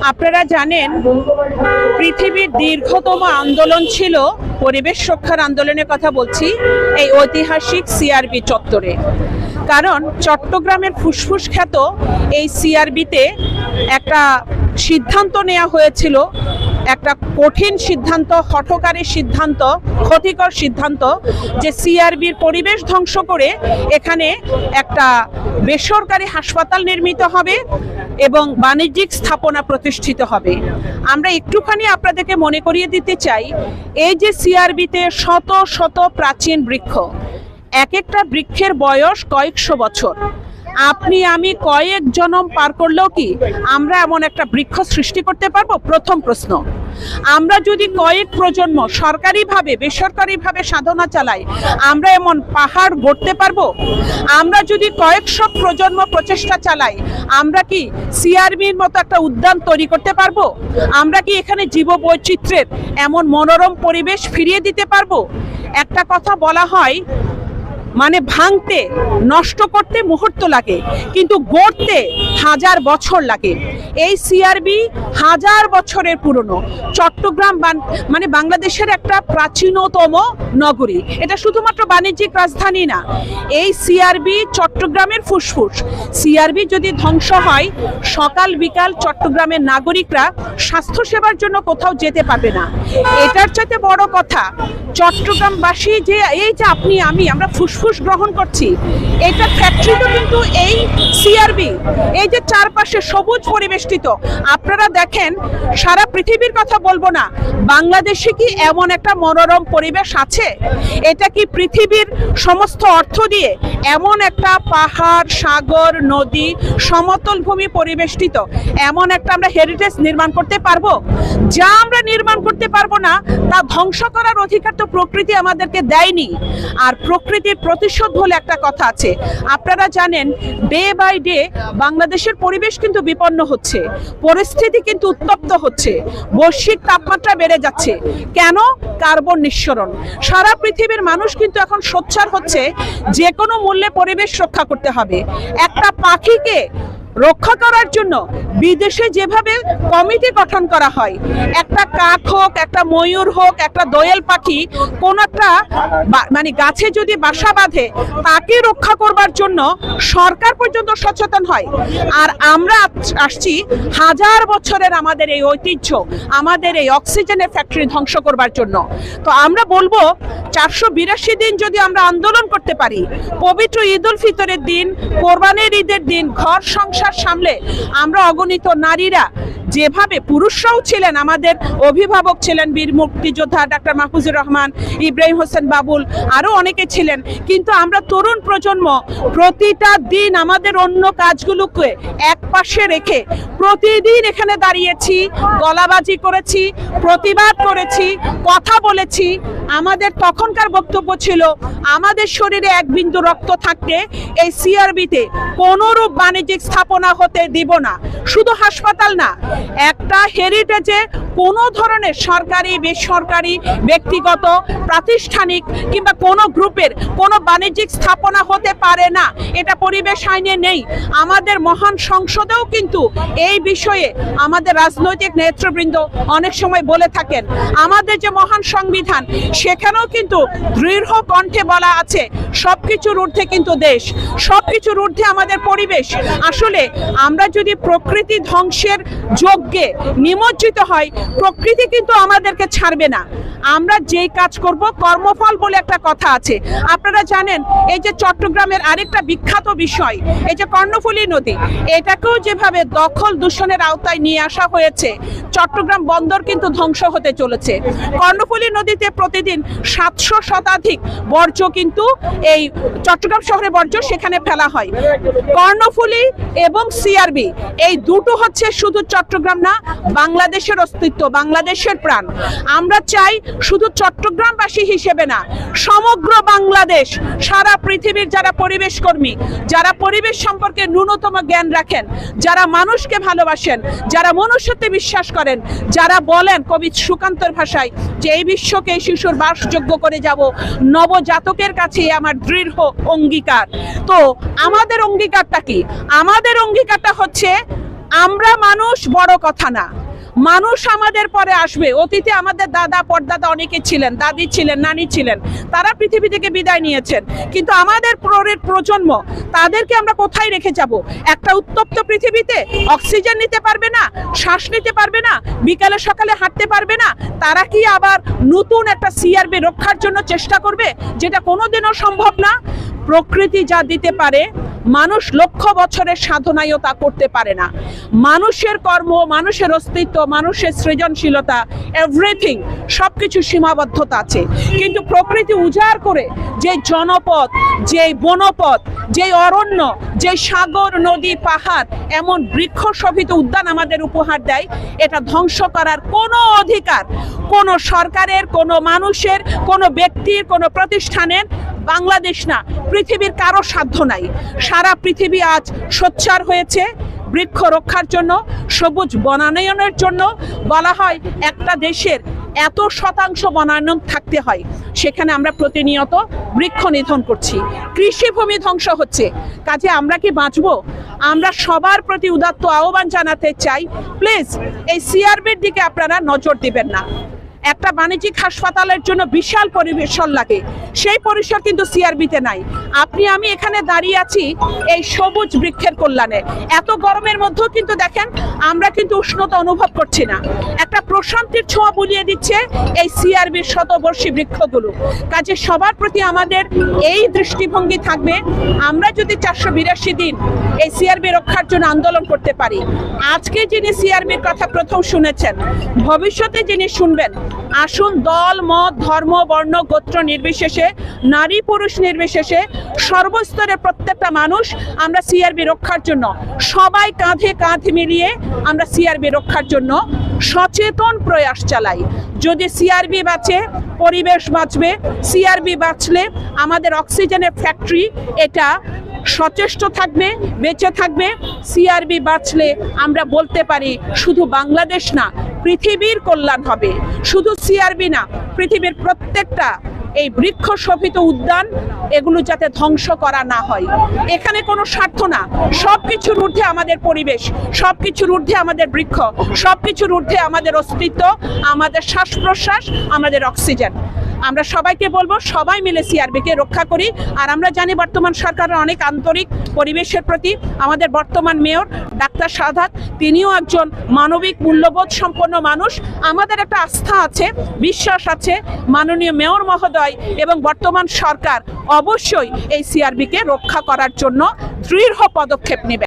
আপনারা জানেন পৃথিবীর দীর্ঘতম আন্দোলন ছিল পরিবেশ রক্ষার আন্দোলনের কথা বলছি এই ঐতিহাসিক সিআরবি চত্বরে। কারণ চট্টগ্রামের ফুসফুস খ্যাত এই সিআরবিতে একটা সিদ্ধান্ত নেওয়া হয়েছিল, একটা কঠিন সিদ্ধান্ত, হঠকারী সিদ্ধান্ত, ক্ষতিকর সিদ্ধান্ত, যে সিআরবির পরিবেশ ধ্বংস করে এখানে একটা বেসরকারি হাসপাতাল নির্মিত হবে এবং বাণিজ্যিক স্থাপনা প্রতিষ্ঠিত হবে। আমরা একটুখানি আপনাদেরকে মনে করিয়ে দিতে চাই, এই যে সিআরবিতে শত শত প্রাচীন বৃক্ষ, এক একটা বৃক্ষের বয়স কয়েকশো বছর। আপনি আমি কয়েক জনম পার করলেও কি আমরা এমন একটা বৃক্ষ সৃষ্টি করতে পারবো? প্রথম প্রশ্ন। আমরা যদি কয়েক প্রজন্ম সরকারিভাবে বেসরকারিভাবে সাধনা চালাই, আমরা এমন পাহাড় গড়তে পারবো? আমরা যদি কয়েকশো প্রজন্ম প্রচেষ্টা চালাই, আমরা কি সিআরবির মতো একটা উদ্যান তৈরি করতে পারবো? আমরা কি এখানে জীববৈচিত্র্যের এমন মনোরম পরিবেশ ফিরিয়ে দিতে পারবো? একটা কথা বলা হয়, মানে ভাঙতে নষ্ট করতে মুহূর্ত লাগে, কিন্তু গড়তে হাজার বছর লাগে। এই সিআরবি হাজার বছরের পুরনো। চট্টগ্রাম মানে বাংলাদেশের একটা প্রাচীনতম নগরী। এটা শুধুমাত্র বাণিজ্যিক রাজধানী না, এই সিআরবি চট্টগ্রামের ফুসফুস। সিআরবি যদি ধ্বংস হয়, সকাল বিকাল চট্টগ্রামের নাগরিকরা স্বাস্থ্যসেবার জন্য কোথাও যেতে পারবে না। এটার চাইতে বড় কথা, চট্টগ্রামবাসী যে এই যে আপনি আমি আমরা ফুসফুস গ্রহণ করছি, এটা ফ্যাক্টরি তো কিন্তু এই সিআরবি। এই যে চারপাশে সবুজ পরিবেষ্টিত, আপনারা দেখেন, সারা পৃথিবীর কথা বলবো না, বাংলাদেশে কি এমন একটা মনোরম পরিবেশ আছে? এটা কি পৃথিবীর সমস্ত অর্থ দিয়ে এমন একটা পাহাড়, সাগর, নদী, সমতল ভূমি পরিবেষ্টিত এমন একটা আমরা হেরিটেজ নির্মাণ করতে পারবো? যা আমরা নির্মাণ করতে পারবো না, তা ধ্বংস করার অধিকার তো প্রকৃতি আমাদেরকে দেয়নি। আর প্রকৃতির প্রতিশোধ বলে একটা কথা আছে। আপনারা জানেন, ডে বাই ডে বাংলাদেশের পরিবেশ কিন্তু বিপন্ন হচ্ছে, পরিস্থিতি কিন্তু উত্তপ্ত হচ্ছে, বৈশ্বিক তাপমাত্রা বেড়ে যাচ্ছে। কেন? কার্বন নিঃসরণ। সারা পৃথিবীর মানুষ কিন্তু এখন সোচ্চার হচ্ছে, যে কোনো মূল্যে পরিবেশ রক্ষা করতে হবে। একটা পাখিকে রক্ষা করার জন্য বিদেশে যেভাবে কমিটি গঠন করা হয়, একটা কাক হোক, একটা ময়ূর হোক, একটা দোয়েল পাখি কোন একটা মানে গাছে যদি বাসা বাঁধে, তাকে রক্ষা করবার জন্য সরকার পর্যন্ত সচেতন হয়। আর আমরা আসছি হাজার বছরের আমাদের এই ঐতিহ্য, আমাদের এই অক্সিজেনের ফ্যাক্টরি ধ্বংস করবার জন্য। তো আমরা বলবো, 482 দিন যদি আমরা আন্দোলন করতে পারি, পবিত্র ঈদ উল ফিতরের দিন, কোরবানির ঈদের দিন, ঘর সংসার সামলে আমরা অগণিত নারীরা, যেভাবে পুরুষরাও ছিলেন, আমাদের অভিভাবক ছিলেন বীর মুক্তিযোদ্ধা ডাক্তার মাহফুজুর রহমান, ইব্রাহিম হোসেন বাবুল, আরো অনেকে ছিলেন, কিন্তু আমরা তরুণ প্রজন্ম প্রতিটা দিন আমাদের অন্য কাজগুলোকে এক পাশে রেখে প্রতিদিন এখানে দাঁড়িয়েছি, গলাবাজি করেছি, প্রতিবাদ করেছি, কথা বলেছি। আমাদের তখনকার বক্তব্য ছিল, আমাদের শরীরে এক বিন্দু রক্ত থাকতে এই সিআরবিতে কোনরূপ বাণিজ্যিক স্থাপনা হতে দিব না। শুধু হাসপাতাল না, একটা হেরিটেজে কোনো ধরনের সরকারি, বেসরকারি, ব্যক্তিগত, প্রাতিষ্ঠানিক কিংবা কোনো গ্রুপের কোনো বাণিজ্যিক স্থাপনা হতে পারে না। এটা পরিবেশ আইনে নেই। আমাদের মহান সংসদেও কিন্তু এই বিষয়ে আমাদের রাজনৈতিক নেতৃবৃন্দ অনেক সময় বলে থাকেন। আমাদের যে মহান সংবিধান, সেখানেও কিন্তু দৃঢ় কণ্ঠে বলা আছে, সবকিছুর ঊর্ধ্বে কিন্তু দেশ, সবকিছুর ঊর্ধ্বে আমাদের পরিবেশ। আসলে আমরা যদি প্রকৃতি ধ্বংসের যজ্ঞে নিমজ্জিত হয়, প্রকৃতি কিন্তু আমাদেরকে ছাড়বে না। আমরা যেই কাজ করব, কর্মফল বলে একটা কথা আছে। আপনারা জানেন, এই যে চট্টগ্রামের আরেকটা বিখ্যাত বিষয়, এই যে কর্ণফুলী নদী, এটাকেও যেভাবে দখল দূষণের আওতায় নিয়ে আসা হয়েছে, চট্টগ্রাম বন্দর কিন্তু ধ্বংস হতে চলেছে। কর্ণফুলী নদীতে প্রতিদিন 700 শতাধিক বর্জ্য কিন্তু এই চট্টগ্রাম শহরে বর্জ্য সেখানে ফেলা হয়। কর্ণফুলী এবং সিআরবি এই দুটো হচ্ছে শুধু চট্টগ্রাম না, বাংলাদেশের অস্তিত্ব, বাংলাদেশের প্রাণ। আমরা চাই শুধু চট্টগ্রামবাসী হিসেবে না, সমগ্র বাংলাদেশ, সারা পৃথিবীর যারা পরিবেশ কর্মী, যারা পরিবেশ সম্পর্কে ন্যূনতম জ্ঞান রাখেন, যারা মানুষকে ভালোবাসেন, যারা মনুষ্যত্বে বিশ্বাস করেন, যারা বলেন কবি সুকান্তর ভাষায় যে এই বিশ্বকে শিশুর বাসযোগ্য করে যাব, নবজাতকের কাছে আমার দৃঢ় অঙ্গীকার। তো আমাদের অঙ্গীকারটা কি? আমাদের অঙ্গীকারটা হচ্ছে আমরা মানুষ বড় কথা না, মানুষ আমাদের পরে আসবে। অতীতে আমাদের দাদা পরদাদা অনেকে ছিলেন, দাদি ছিলেন, নানি ছিলেন, তারা পৃথিবী থেকে বিদায় নিয়েছেন, কিন্তু আমাদের পরের প্রজন্ম, তাদেরকে আমরা কোথায় রেখে যাব? একটা উত্তপ্ত পৃথিবীতে অক্সিজেন নিতে পারবে না, শ্বাস নিতে পারবে না, বিকালে সকালে হাঁটতে পারবে না। তারা কি আবার নতুন একটা সিআরবি রক্ষার জন্য চেষ্টা করবে, যেটা কোনোদিনও সম্ভব না? প্রকৃতি যা দিতে পারে মানুষ লক্ষ বছরের সাধনায়ও তা করতে পারে না। মানুষের কর্ম, মানুষের অস্তিত্ব, মানুষের সৃজনশীলতা, এভরিথিং, সবকিছু সীমাবদ্ধতা আছে। কিন্তু প্রকৃতি উজাড় করে যে জনপদ, যে বনপদ, যে অরণ্য, যে সাগর, নদী, পাহাড়, এমন বৃক্ষ শোভিত উদ্যান আমাদের উপহার দেয়, এটা ধ্বংস করার কোনো অধিকার কোনো সরকারের, কোনো মানুষের, কোনো ব্যক্তির, কোনো প্রতিষ্ঠানের, বাংলাদেশ না, পৃথিবীর কারো সাধ্য নাই। সারা পৃথিবী আজ সোচ্চার হয়েছে বৃক্ষ রক্ষার জন্য, সবুজ বনায়নের জন্য। বলা হয় একটা দেশের এত শতাংশ বনায়ন থাকতে হয়, সেখানে আমরা প্রতিনিয়ত বৃক্ষ নিধন করছি, কৃষিভূমি ধ্বংস হচ্ছে। কাজে আমরা কি বাঁচবো? আমরা সবার প্রতি উদাত্ত আহ্বান জানাতে চাই, প্লিজ এই সিআরবির দিকে আপনারা নজর দিবেন না। একটা বাণিজ্যিক হাসপাতালের জন্য বিশাল পরিবেশন লাগে, সেই পরিসর কিন্তু সিআরবিতে নাই। আপনি আমি এখানে দাঁড়িয়ে আছি এই সবুজ বৃক্ষের কল্যাণে। এত গরমের মধ্যেও কিন্তু দেখেন আমরা কিন্তু উষ্ণতা অনুভব করছি না। একটা প্রশান্তির ছোঁয়া বুলিয়ে দিচ্ছে এই সিআরবির শতবর্ষী বৃক্ষগুলো। কাজে সবার প্রতি আমাদের এই দৃষ্টিভঙ্গি থাকবে, আমরা যদি 482 দিন এই সিআরবি রক্ষার জন্য আন্দোলন করতে পারি, আজকে যিনি সিআরবির কথা প্রথম শুনেছেন, ভবিষ্যতে যিনি শুনবেন, আসুন দল মত ধর্ম বর্ণ গোত্র নির্বিশেষে, নারী পুরুষ নির্বিশেষে, সর্বস্তরের প্রত্যেকটা মানুষ আমরা সিআরবি রক্ষার জন্য সবাই কাঁধে কাঁধ মিলিয়ে আমরা সিআরবি রক্ষার জন্য সচেতন প্রয়াস চালাই। যদি সিআরবি বাঁচে, পরিবেশ বাঁচবে। সিআরবি বাঁচলে আমাদের অক্সিজেনের ফ্যাক্টরি এটা সচেষ্ট থাকবে, বেঁচে থাকবে। সিআরবি বাঁচলে আমরা বলতে পারি শুধু বাংলাদেশ না, পৃথিবীর কল্যাণ হবে। শুধু সিআরবি না, পৃথিবীর প্রত্যেকটা এই বৃক্ষ শোভিত উদ্যান, এগুলো যাতে ধ্বংস করা না হয়। এখানে কোনো স্বার্থ না, সবকিছুর ঊর্ধ্বে আমাদের পরিবেশ, সবকিছুর ঊর্ধ্বে আমাদের বৃক্ষ, সবকিছুর ঊর্ধ্বে আমাদের অস্তিত্ব, আমাদের শ্বাস প্রশ্বাস, আমাদের অক্সিজেন। আমরা সবাইকে বলবো সবাই মিলে সিআরবিকে রক্ষা করি। আর আমরা জানি বর্তমান সরকারের অনেক আন্তরিক পরিবেশের প্রতি। আমাদের বর্তমান মেয়র ডাক্তার সাদাত, তিনিও একজন মানবিক মূল্যবোধ সম্পন্ন মানুষ। আমাদের একটা আস্থা আছে, বিশ্বাস আছে, মাননীয় মেয়র মহোদয় এবং বর্তমান সরকার অবশ্যই এই সিআরবিকে রক্ষা করার জন্য দৃঢ় পদক্ষেপ নেবে।